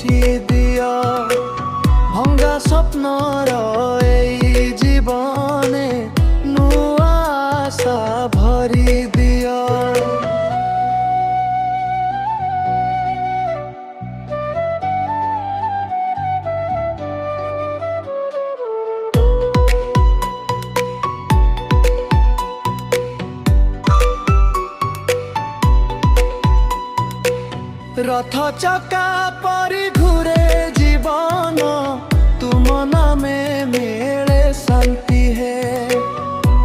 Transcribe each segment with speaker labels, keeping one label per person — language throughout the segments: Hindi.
Speaker 1: पोछि दिया भंगा स्वप्नर एई जीवने नुआ आशा भरी दिया। रथ चका परी घुरे जीवन तुम नामे मेरे शांति है।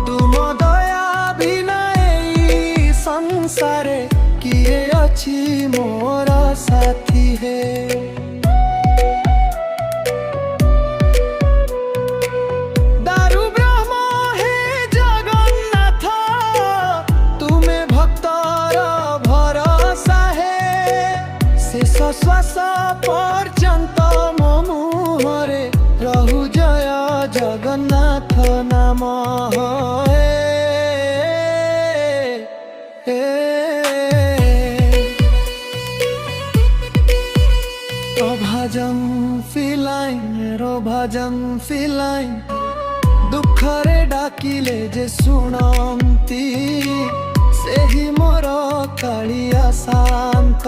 Speaker 1: तुम दया बिना एई संसारे किए अच्छी मोरा साथी है। दारु ब्रह्म हे जगन्नाथ तुम्हें भक्तर भरोसा है। शेष श्वास पर्यंत मो मुहरे रहु जय जगन्नाथ नाम। भजन फिलाइन दुखरे डाकिले जे शुणती सेही मोर कालिया शांत।